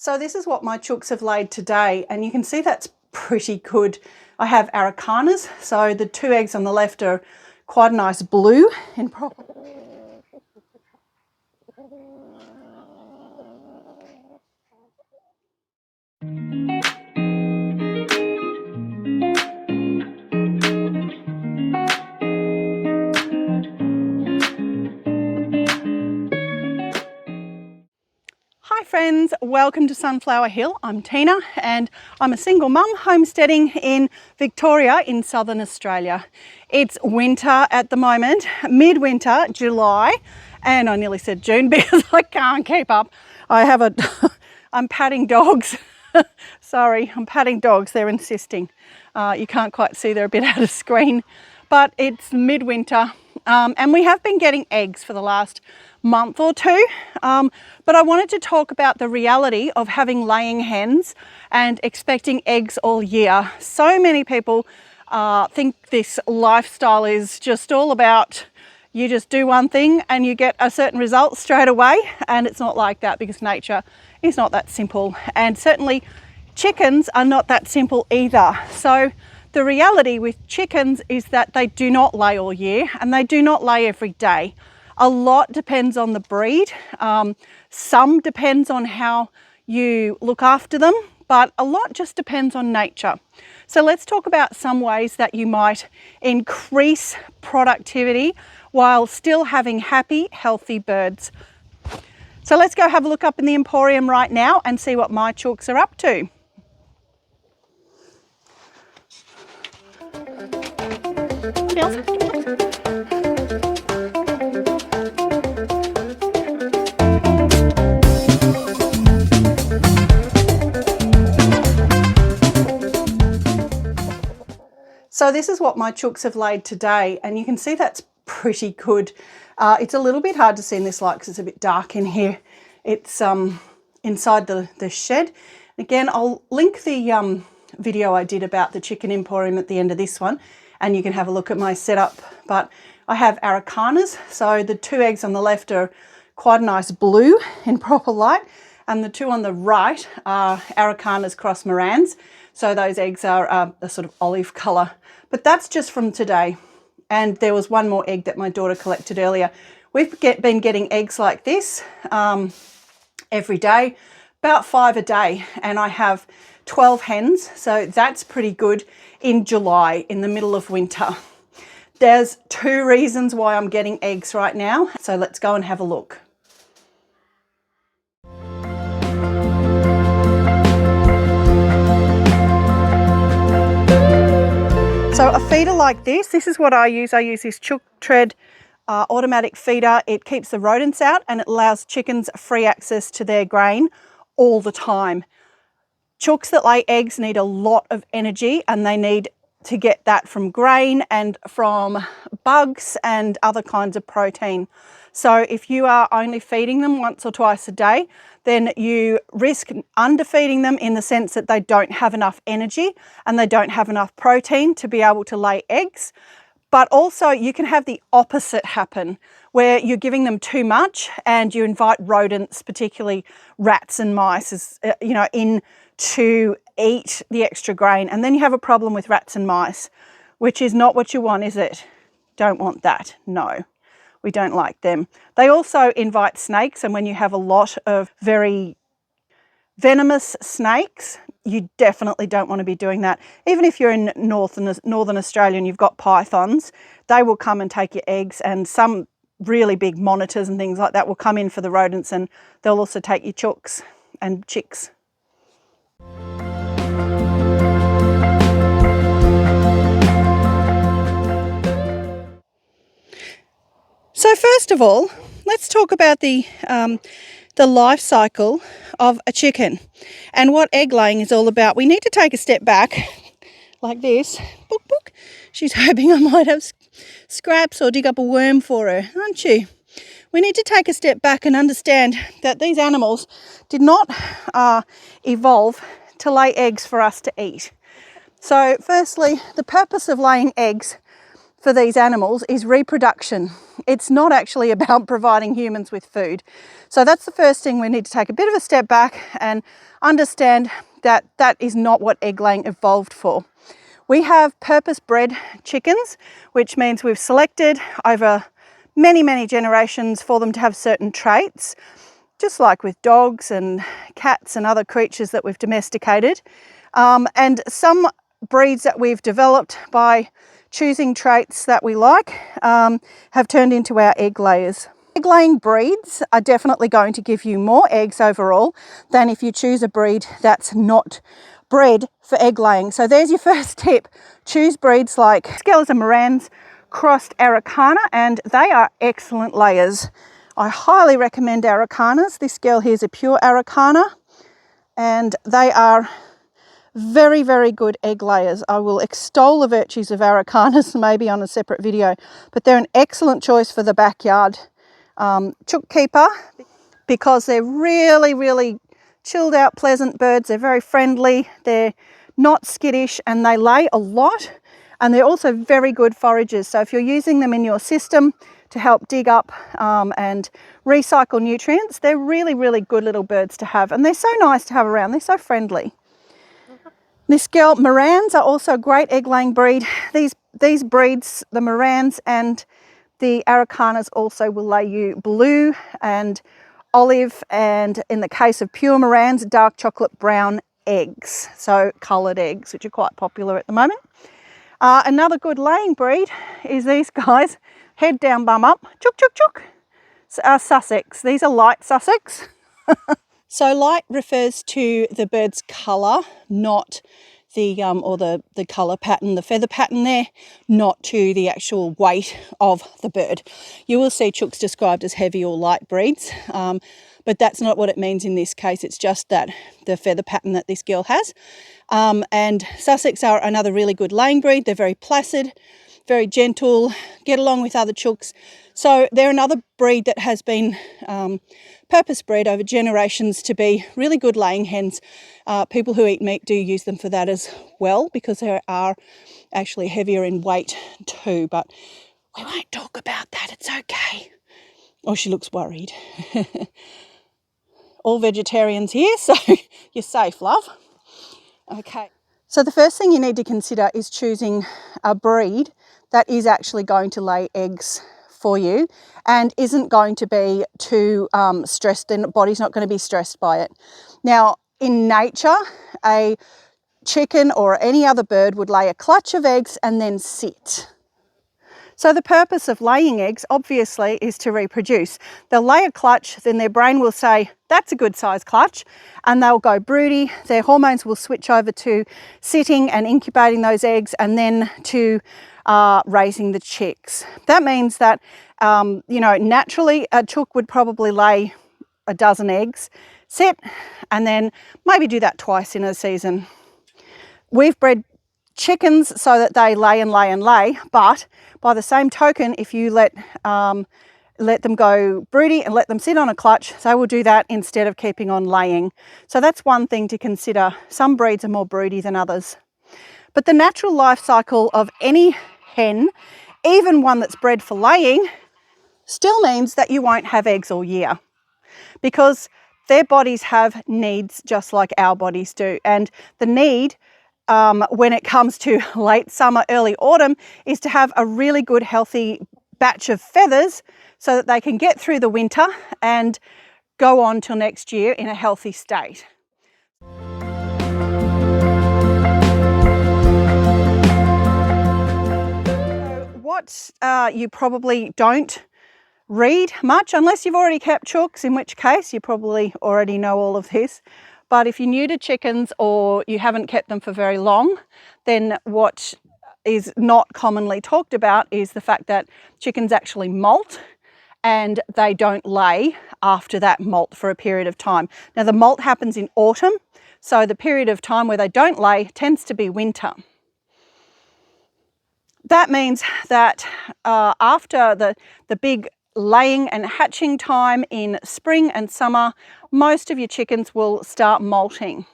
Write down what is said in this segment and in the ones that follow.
So this is what my chooks have laid today, and you can see that's pretty good. I have Araucanas, so the two eggs on the left are quite a nice blue in proper. Hi friends, welcome to Sunflower Hill. I'm Tina and I'm a single mum homesteading in Victoria in southern Australia. It's winter at the moment, midwinter, July, and I nearly said June because I can't keep up. I'm patting dogs. Sorry, I'm patting dogs, they're insisting. You can't quite see, they're a bit out of screen, but it's midwinter. And we have been getting eggs for the last month or two, but I wanted to talk about the reality of having laying hens and expecting eggs all year. So many people think this lifestyle is just all about you just do one thing and you get a certain result straight away, and it's not like that because nature is not that simple, and certainly chickens are not that simple either. So the reality with chickens is that they do not lay all year and they do not lay every day. A lot depends on the breed. Some depends on how you look after them, but a lot just depends on nature. So let's talk about some ways that you might increase productivity while still having happy, healthy birds. So let's go have a look up in the emporium right now and see what my chooks are up to. So this is what my chooks have laid today, and you can see that's pretty good. It's a little bit hard to see in this light because it's a bit dark in here. It's inside the shed. Again, I'll link the video I did about the chicken emporium at the end of this one, and you can have a look at my setup. But I have Araucanas, so the two eggs on the left are quite a nice blue in proper light, and the two on the right are Araucanas cross Morans. So those eggs are a sort of olive colour. But that's just from today. And there was one more egg that my daughter collected earlier. We've been getting eggs like this every day, about 5 a day. And I have 12 hens, so that's pretty good in July, in the middle of winter. There's 2 reasons why I'm getting eggs right now. So let's go and have a look. So a feeder like this is what I use. I use this Chook Tread automatic feeder. It keeps the rodents out and it allows chickens free access to their grain all the time. Chooks that lay eggs need a lot of energy, and they need to get that from grain and from bugs and other kinds of protein. So if you are only feeding them once or twice a day, then you risk underfeeding them in the sense that they don't have enough energy and they don't have enough protein to be able to lay eggs. But also you can have the opposite happen, where you're giving them too much and you invite rodents, particularly rats and mice, in to eat the extra grain. And then you have a problem with rats and mice, which is not what you want, is it? Don't want that, no. We don't like them. They also invite snakes, and when you have a lot of very venomous snakes, you definitely don't want to be doing that. Even if you're in northern Australia and you've got pythons, they will come and take your eggs, and some really big monitors and things like that will come in for the rodents, and they'll also take your chooks and chicks. So first of all, let's talk about the life cycle of a chicken and what egg laying is all about. We need to take a step back like this. Book, book. She's hoping I might have scraps or dig up a worm for her, aren't you? We need to take a step back and understand that these animals did not evolve to lay eggs for us to eat. So firstly, the purpose of laying eggs for these animals is reproduction. It's not actually about providing humans with food. So that's the first thing we need to take a bit of a step back and understand that that is not what egg laying evolved for. We have purpose-bred chickens, which means we've selected over many, many generations for them to have certain traits, just like with dogs and cats and other creatures that we've domesticated. And some breeds that we've developed by choosing traits that we like have turned into our egg layers. Egg laying breeds are definitely going to give you more eggs overall than if you choose a breed that's not bred for egg laying. So there's your first tip. Choose breeds like Scales and Morans crossed Araucana, and they are excellent layers. I highly recommend Araucanas. This girl here is a pure Araucana, and they are very, very good egg layers. I will extol the virtues of Araucanas maybe on a separate video, but they're an excellent choice for the backyard chook keeper because they're really, really chilled out, pleasant birds. They're very friendly, they're not skittish, and they lay a lot, and they're also very good foragers. So if you're using them in your system to help dig up and recycle nutrients, they're really, really good little birds to have, and they're so nice to have around. They're so friendly. This girl, Morans, are also a great egg laying breed. These breeds, the Morans and the Araucanas, also will lay you blue and olive, and in the case of pure Morans, dark chocolate brown eggs, so coloured eggs, which are quite popular at the moment. Another good laying breed is these guys, head down, bum up, chook, chook, chook, Sussex. These are light Sussex. So light refers to the bird's colour, not the or the colour pattern, the feather pattern there, not to the actual weight of the bird. You will see chooks described as heavy or light breeds, but that's not what it means in this case. It's just that the feather pattern that this girl has. And Sussex are another really good laying breed. They're very placid, very gentle, get along with other chooks. So they're another breed that has been purpose bred over generations to be really good laying hens. People who eat meat do use them for that as well, because they are actually heavier in weight too, but we won't talk about that, it's okay. Oh, she looks worried. All vegetarians here, so you're safe, love. Okay, so the first thing you need to consider is choosing a breed that is actually going to lay eggs for you and isn't going to be too stressed, and the body's not going to be stressed by it. Now, in nature, a chicken or any other bird would lay a clutch of eggs and then sit. So the purpose of laying eggs, obviously, is to reproduce. They'll lay a clutch, then their brain will say, that's a good size clutch, and they'll go broody. Their hormones will switch over to sitting and incubating those eggs, and then to raising the chicks. That means that, naturally a chook would probably lay a dozen eggs, sit, and then maybe do that twice in a season. We've bred chickens so that they lay and lay and lay, but by the same token, if you let them go broody and let them sit on a clutch, they will do that instead of keeping on laying. So that's one thing to consider. Some breeds are more broody than others. But the natural life cycle of any hen, even one that's bred for laying, still means that you won't have eggs all year, because their bodies have needs just like our bodies do. And the need when it comes to late summer, early autumn, is to have a really good healthy batch of feathers so that they can get through the winter and go on till next year in a healthy state. What you probably don't read much, unless you've already kept chooks, in which case you probably already know all of this. But if you're new to chickens or you haven't kept them for very long, then what is not commonly talked about is the fact that chickens actually molt and they don't lay after that molt for a period of time. Now, the molt happens in autumn, so the period of time where they don't lay tends to be winter. That means that after the big laying and hatching time in spring and summer, most of your chickens will start molting.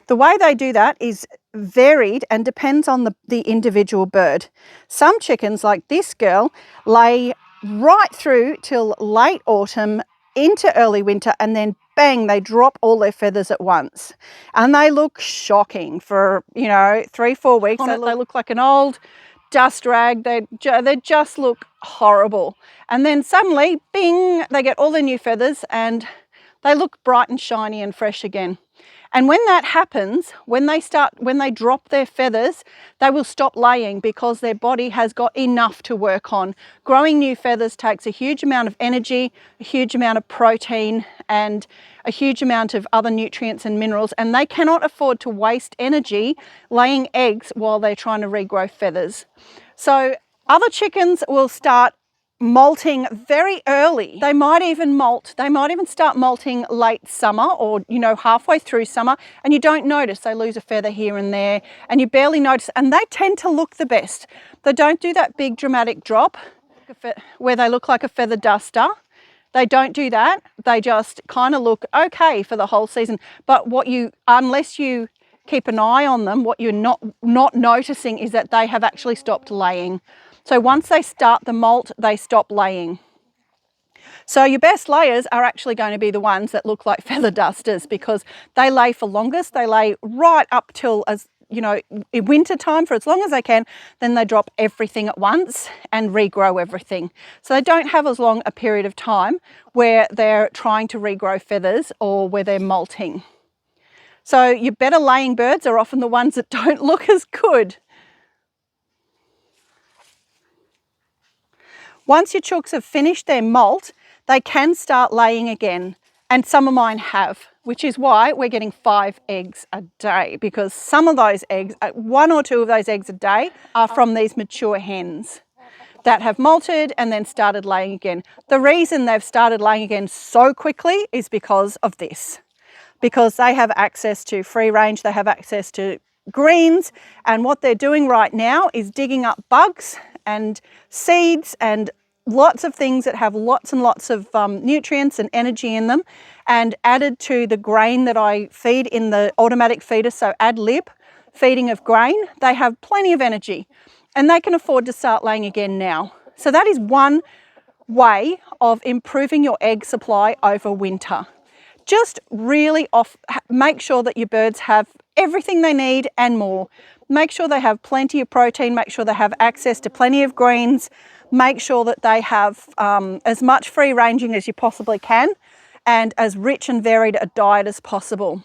The way they do that is varied and depends on the individual bird. Some chickens, like this girl, lay right through till late autumn into early winter, and then bang, they drop all their feathers at once. And they look shocking for, 3-4 weeks. They look like an old dust rag. They just look horrible. And then suddenly, bing, they get all their new feathers and they look bright and shiny and fresh again. And when that happens, when they drop their feathers, they will stop laying because their body has got enough to work on. Growing new feathers takes a huge amount of energy, a huge amount of protein, and a huge amount of other nutrients and minerals, and they cannot afford to waste energy laying eggs while they're trying to regrow feathers. So other chickens will start molting very early. They might even start molting late summer or, halfway through summer, and you don't notice. They lose a feather here and there and you barely notice, and they tend to look the best. They don't do that big dramatic drop where they look like a feather duster. They don't do that. They just kind of look okay for the whole season. But unless you keep an eye on them, what you're not noticing is that they have actually stopped laying. So once they start the molt, they stop laying. So your best layers are actually going to be the ones that look like feather dusters because they lay for longest. They lay right up till, in winter time for as long as they can. Then they drop everything at once and regrow everything. So they don't have as long a period of time where they're trying to regrow feathers or where they're molting. So your better laying birds are often the ones that don't look as good. Once your chooks have finished their molt, they can start laying again. And some of mine have, which is why we're getting 5 eggs a day, because some of those eggs, 1 or 2 of those eggs a day, are from these mature hens that have molted and then started laying again. The reason they've started laying again so quickly is because of this, because they have access to free range, they have access to greens, and what they're doing right now is digging up bugs and seeds and lots of things that have lots and lots of nutrients and energy in them, and added to the grain that I feed in the automatic feeder, so ad lib feeding of grain, they have plenty of energy and they can afford to start laying again now. So that is one way of improving your egg supply over winter. Just really make sure that your birds have everything they need and more. Make sure they have plenty of protein, make sure they have access to plenty of greens, make sure that they have as much free ranging as you possibly can and as rich and varied a diet as possible.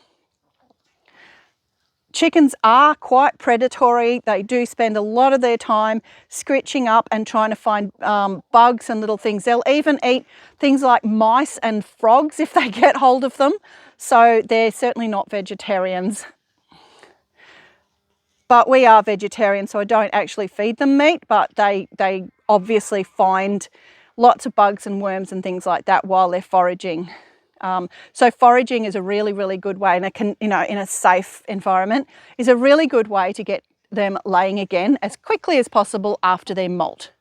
Chickens are quite predatory. They do spend a lot of their time scritching up and trying to find bugs and little things. They'll even eat things like mice and frogs if they get hold of them. So they're certainly not vegetarians. But we are vegetarians, so I don't actually feed them meat, but they obviously find lots of bugs and worms and things like that while they're foraging. So foraging is a really, really good way, and it can, in a safe environment, is a really good way to get them laying again as quickly as possible after their molt.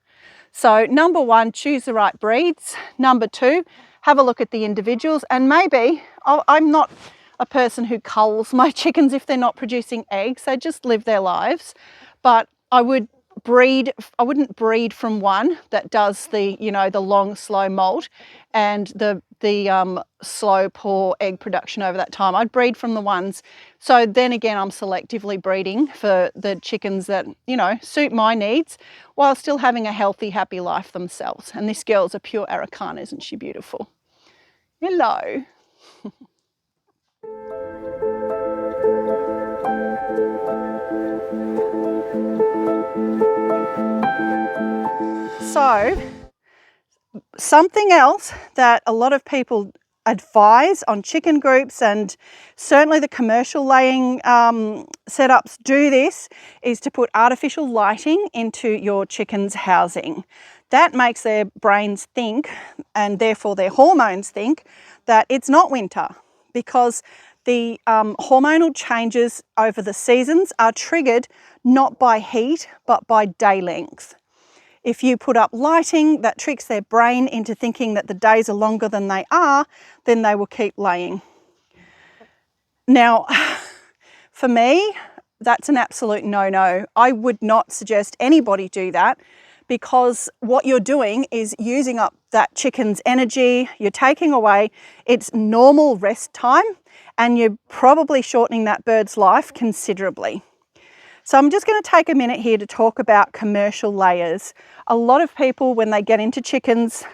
So number 1, choose the right breeds. Number 2, have a look at the individuals, and maybe, I'm not a person who culls my chickens if they're not producing eggs. They just live their lives, but I wouldn't breed from one that does the long slow molt and the slow poor egg production over that time. I'd breed from the ones, so then again I'm selectively breeding for the chickens that suit my needs while still having a healthy, happy life themselves. And this girl's a pure Araucana, isn't she beautiful? Hello. So something else that a lot of people advise on chicken groups, and certainly the commercial laying setups do this, is to put artificial lighting into your chickens' housing. That makes their brains think, and therefore their hormones think, that it's not winter, because the hormonal changes over the seasons are triggered not by heat but by day length. If you put up lighting that tricks their brain into thinking that the days are longer than they are, then they will keep laying. Now, for me, that's an absolute no-no. I would not suggest anybody do that, because what you're doing is using up that chicken's energy, you're taking away its normal rest time, and you're probably shortening that bird's life considerably. So I'm just going to take a minute here to talk about commercial layers. A lot of people, when they get into chickens,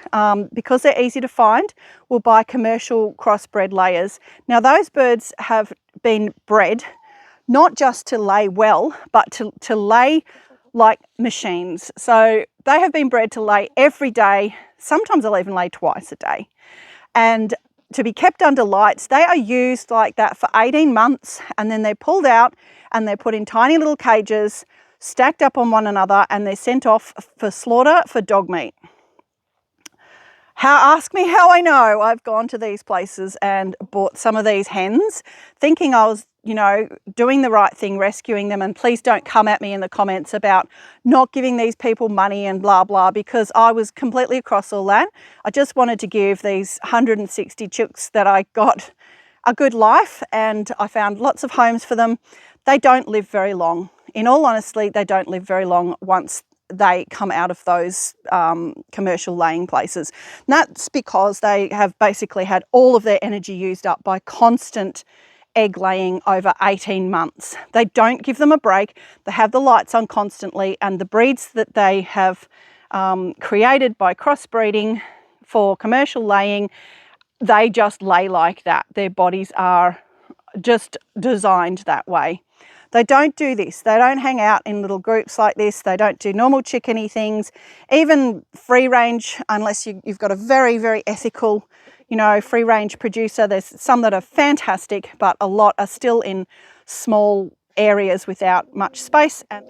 because they're easy to find, will buy commercial crossbred layers. Now, those birds have been bred not just to lay well, but to lay like machines. So they have been bred to lay every day. Sometimes they'll even lay twice a day. And to be kept under lights, they are used like that for 18 months, and then they're pulled out and they're put in tiny little cages, stacked up on one another, and they're sent off for slaughter for dog meat. Ask me how I know. I've gone to these places and bought some of these hens thinking I was, doing the right thing, rescuing them. And please don't come at me in the comments about not giving these people money and blah, blah, because I was completely across all that. I just wanted to give these 160 chooks that I got a good life, and I found lots of homes for them. They don't live very long. In all honesty, they don't live very long once they come out of those commercial laying places. And that's because they have basically had all of their energy used up by constant egg laying over 18 months. They don't give them a break. They have the lights on constantly, and the breeds that they have created by crossbreeding for commercial laying, they just lay like that. Their bodies are just designed that way. They don't do this. They don't hang out in little groups like this. They don't do normal chickeny things, even free range, unless you've got a very, very ethical, free range producer. There's some that are fantastic, but a lot are still in small areas without much space. And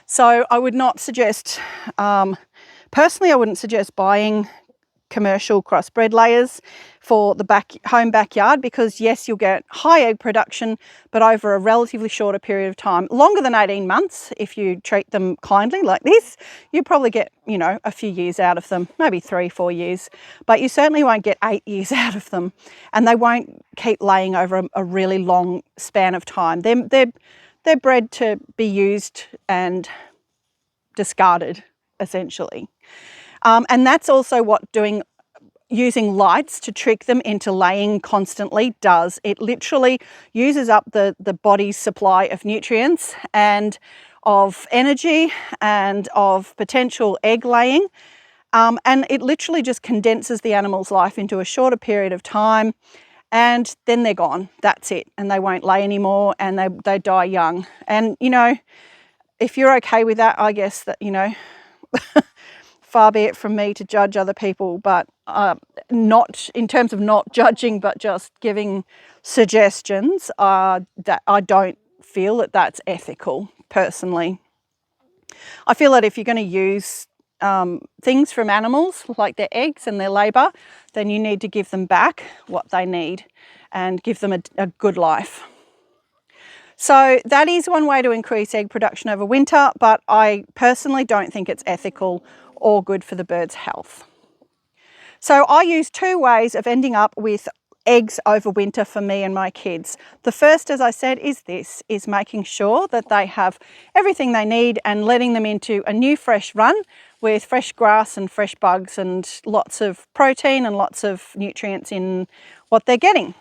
so I would not suggest, personally, I wouldn't suggest buying commercial crossbred layers for the home backyard, because yes, you'll get high egg production, but over a relatively shorter period of time. Longer than 18 months, if you treat them kindly like this, you probably get, a few years out of them, maybe 3-4 years, but you certainly won't get 8 years out of them, and they won't keep laying over a really long span of time. They're bred to be used and discarded, essentially. And that's also what using lights to trick them into laying constantly does. It literally uses up the body's supply of nutrients and of energy and of potential egg laying. And it literally just condenses the animal's life into a shorter period of time, and then they're gone. That's it. And they won't lay anymore, and they die young. And, if you're okay with that, I guess that, far be it from me to judge other people, but not in terms of not judging, but just giving suggestions, that I don't feel that that's ethical, personally. I feel that if you're going to use things from animals, like their eggs and their labour, then you need to give them back what they need and give them a good life. So that is one way to increase egg production over winter, but I personally don't think it's ethical or good for the bird's health. So I use 2 ways of ending up with eggs over winter for me and my kids. The first, as I said, is making sure that they have everything they need and letting them into a new fresh run with fresh grass and fresh bugs and lots of protein and lots of nutrients in what they're getting.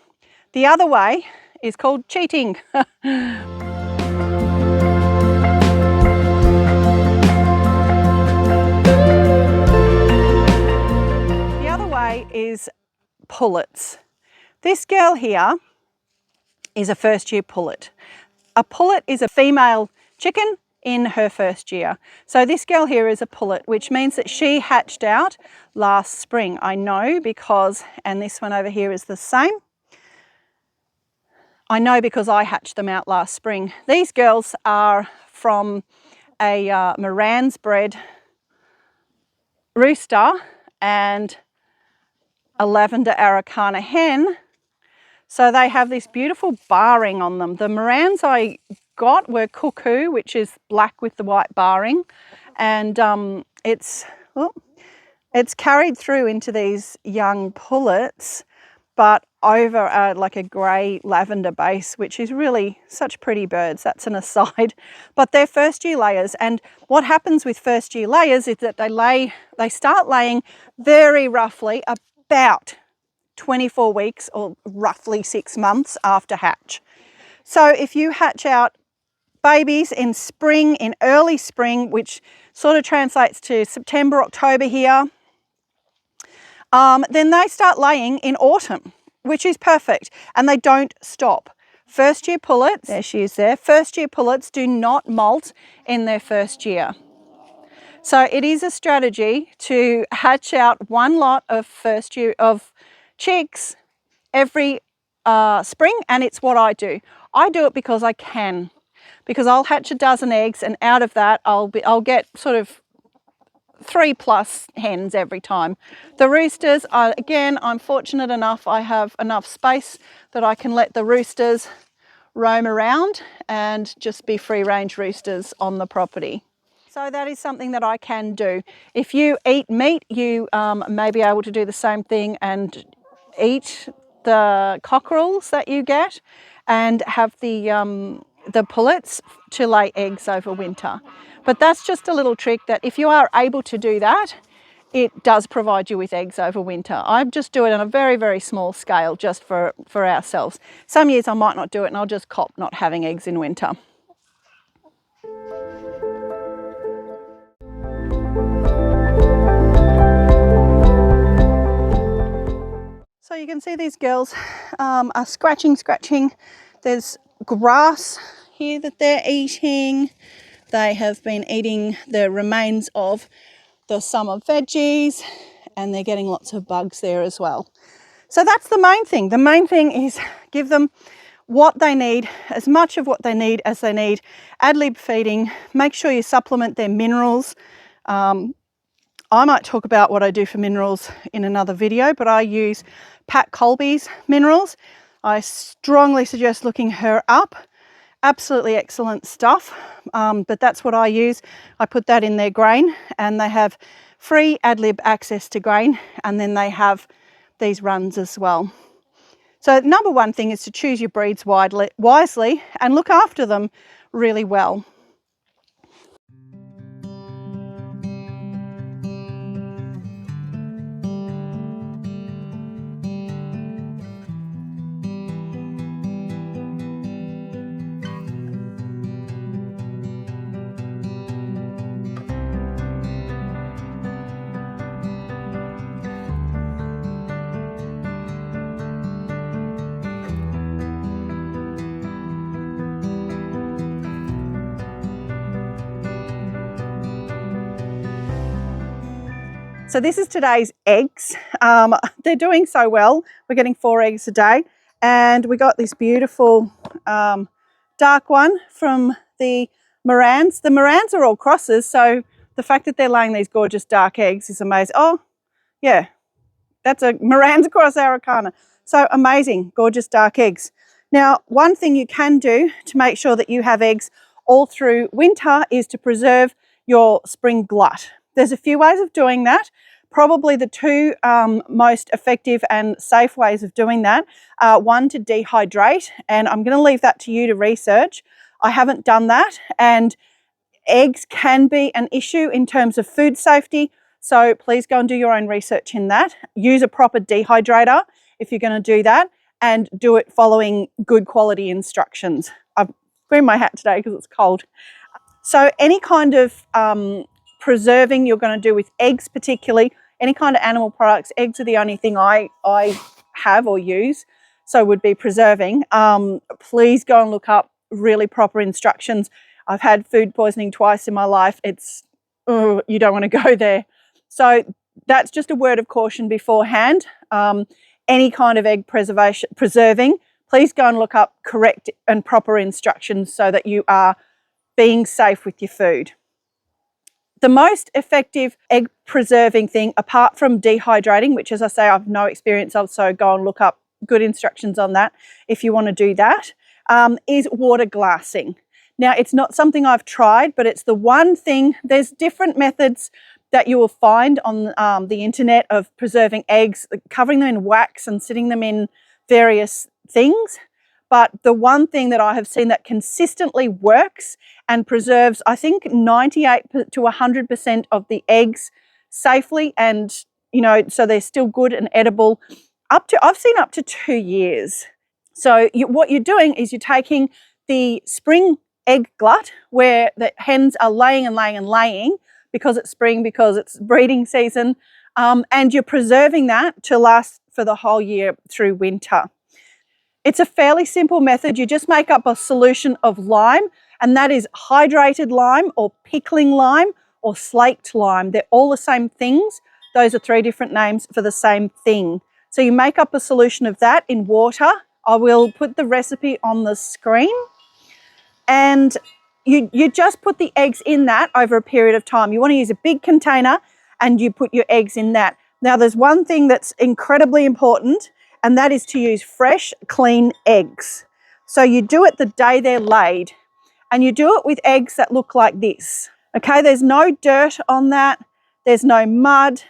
The other way is called cheating. Is pullets. This girl here is a first-year pullet. A pullet is a female chicken in her first year. So this girl here is a pullet, which means that she hatched out last spring. I know because, and this one over here is the same. I know because I hatched them out last spring. These girls are from a Moran's bred rooster and a lavender Araucana hen. So they have this beautiful barring on them. The Morans I got were cuckoo, which is black with the white barring, and it's carried through into these young pullets, but over like a grey lavender base, which is really such pretty birds. That's an aside. But they're first year layers, and what happens with first year layers is that they start laying very roughly about 24 weeks or roughly 6 months after hatch. So if you hatch out babies in spring, in early spring, which sort of translates to September, October here, then they start laying in autumn, which is perfect, and they don't stop. First year pullets, there she is there, first year pullets do not molt in their first year. So it is a strategy to hatch out one lot of first year of chicks every spring, and it's what I do. I do it because I can, because I'll hatch a dozen eggs, and out of that I'll get sort of 3+ hens every time. The roosters, again, I'm fortunate enough, I have enough space that I can let the roosters roam around and just be free range roosters on the property. So that is something that I can do. If you eat meat, you may be able to do the same thing and eat the cockerels that you get and have the pullets to lay eggs over winter. But that's just a little trick that if you are able to do that, it does provide you with eggs over winter. I just do it on a very, very small scale just for ourselves. Some years I might not do it and I'll just cop not having eggs in winter. So you can see these girls are scratching. There's grass here that they're eating. They have been eating the remains of the summer veggies, and they're getting lots of bugs there as well. So that's the main thing. The main thing is give them what they need, as much of what they need as they need. Ad lib feeding, make sure you supplement their minerals. I might talk about what I do for minerals in another video, but I use Pat Colby's minerals. I strongly suggest looking her up. Absolutely excellent stuff, but that's what I use. I put that in their grain, and they have free ad lib access to grain, and then they have these runs as well. So number one thing is to choose your breeds wisely and look after them really well. So this is today's eggs. They're doing so well. We're getting 4 eggs a day, and we got this beautiful dark one from the Morans. The Morans are all crosses, so the fact that they're laying these gorgeous dark eggs is amazing. Oh, yeah, that's a Moran's cross Araucana. So amazing, gorgeous dark eggs. Now, one thing you can do to make sure that you have eggs all through winter is to preserve your spring glut. There's a few ways of doing that. Probably the two most effective and safe ways of doing that are one, to dehydrate, and I'm going to leave that to you to research. I haven't done that, and eggs can be an issue in terms of food safety, so please go and do your own research in that. Use a proper dehydrator if you're going to do that, and do it following good quality instructions. I've wearing my hat today because it's cold. So any kind of preserving you're going to do with eggs, particularly any kind of animal products, eggs are the only thing I have or use, so would be preserving. Please go and look up really proper instructions. I've had food poisoning twice in my life. It's, you don't want to go there. So that's just a word of caution beforehand. Any kind of egg preserving, please go and look up correct and proper instructions so that you are being safe with your food. The most effective egg preserving thing, apart from dehydrating, which, as I say, I've no experience of, so go and look up good instructions on that if you want to do that, is water glassing. Now, it's not something I've tried, but it's the one thing. There's different methods that you will find on the internet of preserving eggs, covering them in wax and sitting them in various things. But the one thing that I have seen that consistently works and preserves, I think 98 to 100% of the eggs safely, and so they're still good and edible, I've seen up to 2 years. So what you're doing is you're taking the spring egg glut where the hens are laying and laying and laying because it's spring, because it's breeding season, and you're preserving that to last for the whole year through winter. It's a fairly simple method. You just make up a solution of lime, and that is hydrated lime or pickling lime or slaked lime. They're all the same things. Those are 3 different names for the same thing. So you make up a solution of that in water. I will put the recipe on the screen. And you just put the eggs in that over a period of time. You want to use a big container and you put your eggs in that. Now, there's one thing that's incredibly important, and that is to use fresh, clean eggs. So you do it the day they're laid, and you do it with eggs that look like this. Okay, there's no dirt on that. There's no mud.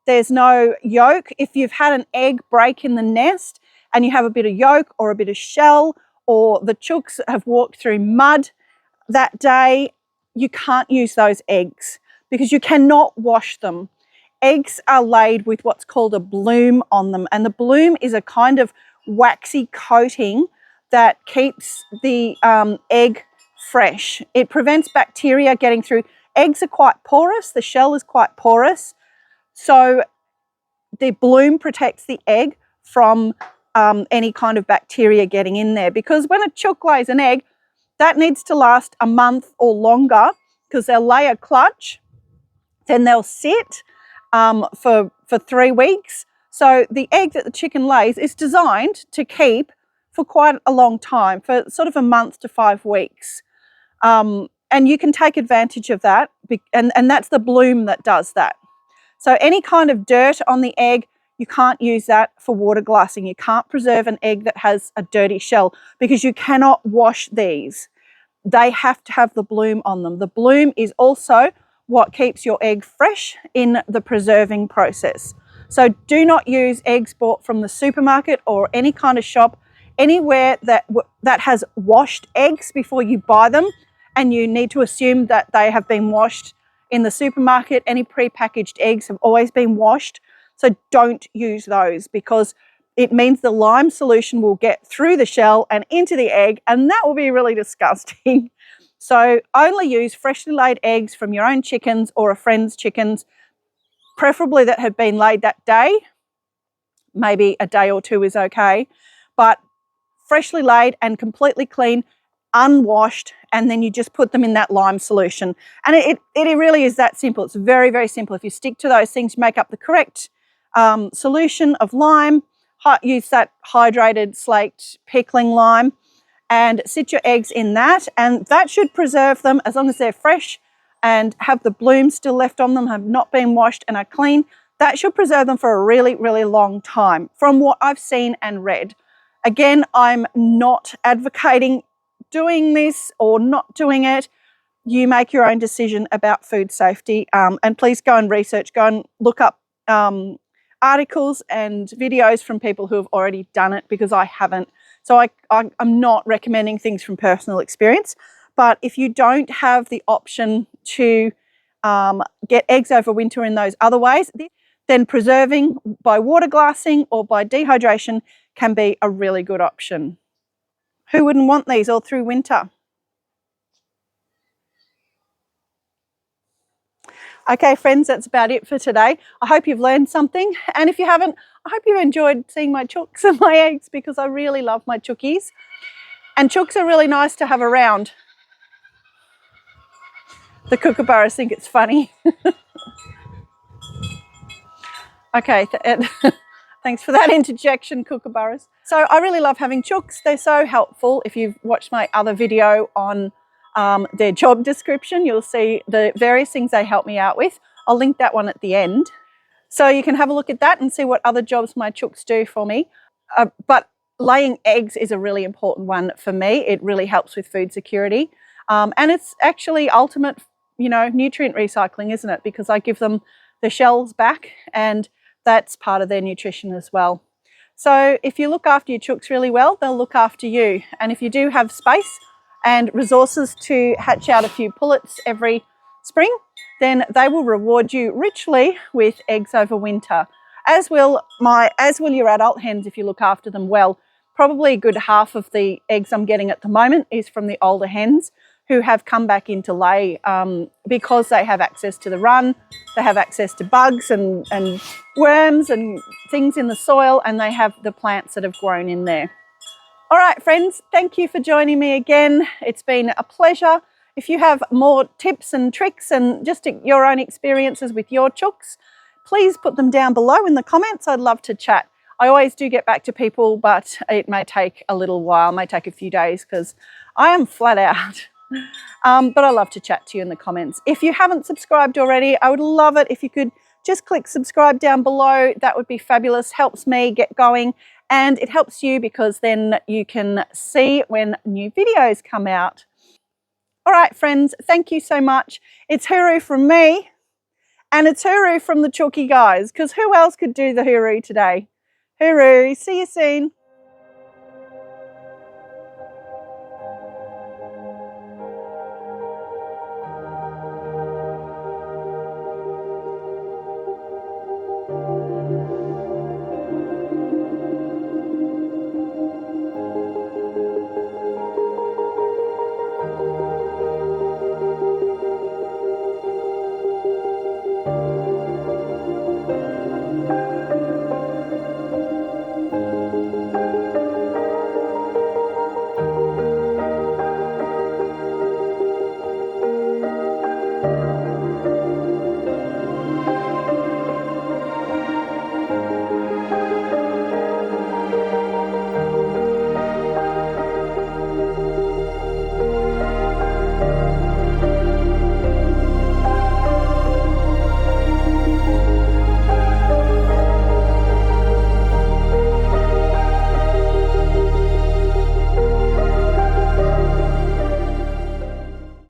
There's no yolk. If you've had an egg break in the nest and you have a bit of yolk or a bit of shell, or the chooks have walked through mud that day, you can't use those eggs because you cannot wash them. Eggs are laid with what's called a bloom on them, and the bloom is a kind of waxy coating that keeps the egg fresh. It prevents bacteria getting through. Eggs are quite porous, the shell is quite porous, so the bloom protects the egg from any kind of bacteria getting in there, because when a chook lays an egg, that needs to last a month or longer, because they'll lay a clutch, then they'll sit for 3 weeks. So the egg that the chicken lays is designed to keep for quite a long time, for sort of a month to 5 weeks. And you can take advantage of that, and that's the bloom that does that. So any kind of dirt on the egg, you can't use that for water glassing. You can't preserve an egg that has a dirty shell because you cannot wash these. They have to have the bloom on them. The bloom is also what keeps your egg fresh in the preserving process. So do not use eggs bought from the supermarket or any kind of shop, anywhere that has washed eggs before you buy them, and you need to assume that they have been washed. In the supermarket, any pre-packaged eggs have always been washed. So don't use those, because it means the lime solution will get through the shell and into the egg, and that will be really disgusting. So only use freshly laid eggs from your own chickens or a friend's chickens, preferably that have been laid that day. Maybe a day or 2 is okay, but freshly laid and completely clean, unwashed, and then you just put them in that lime solution. And it really is that simple. It's very, very simple. If you stick to those things, you make up the correct solution of lime, use that hydrated slaked pickling lime, and sit your eggs in that, and that should preserve them as long as they're fresh and have the bloom still left on them, have not been washed and are clean. That should preserve them for a really, really long time from what I've seen and read. Again, I'm not advocating doing this or not doing it. You make your own decision about food safety, and please go and research, go and look up articles and videos from people who have already done it, because I haven't. So I'm not recommending things from personal experience. But if you don't have the option to get eggs over winter in those other ways, then preserving by water glassing or by dehydration can be a really good option. Who wouldn't want these all through winter? Okay, friends, that's about it for today. I hope you've learned something. And if you haven't, I hope you've enjoyed seeing my chooks and my eggs, because I really love my chookies. And chooks are really nice to have around. The kookaburras think it's funny. Okay, thanks for that interjection, kookaburras. So I really love having chooks. They're so helpful. If you've watched my other video on their job description, you'll see the various things they help me out with. I'll link that one at the end. So you can have a look at that and see what other jobs my chooks do for me. But laying eggs is a really important one for me. It really helps with food security. And it's actually ultimate nutrient recycling, isn't it? Because I give them the shells back, and that's part of their nutrition as well. So if you look after your chooks really well, they'll look after you. And if you do have space and resources to hatch out a few pullets every spring, then they will reward you richly with eggs over winter, as will your adult hens if you look after them well. Probably a good half of the eggs I'm getting at the moment is from the older hens who have come back into lay because they have access to the run, they have access to bugs and worms and things in the soil, and they have the plants that have grown in there. All right, friends, thank you for joining me again. It's been a pleasure. If you have more tips and tricks and just your own experiences with your chooks, please put them down below in the comments. I'd love to chat. I always do get back to people, but it may take a little while, may take a few days because I am flat out. But I love to chat to you in the comments. If you haven't subscribed already, I would love it if you could just click subscribe down below. That would be fabulous. Helps me get going, and it helps you because then you can see when new videos come out. All right, friends, thank you so much. It's hooroo from me, and it's hooroo from the Chooky guys, because who else could do the hooroo today? Hooroo. See you soon.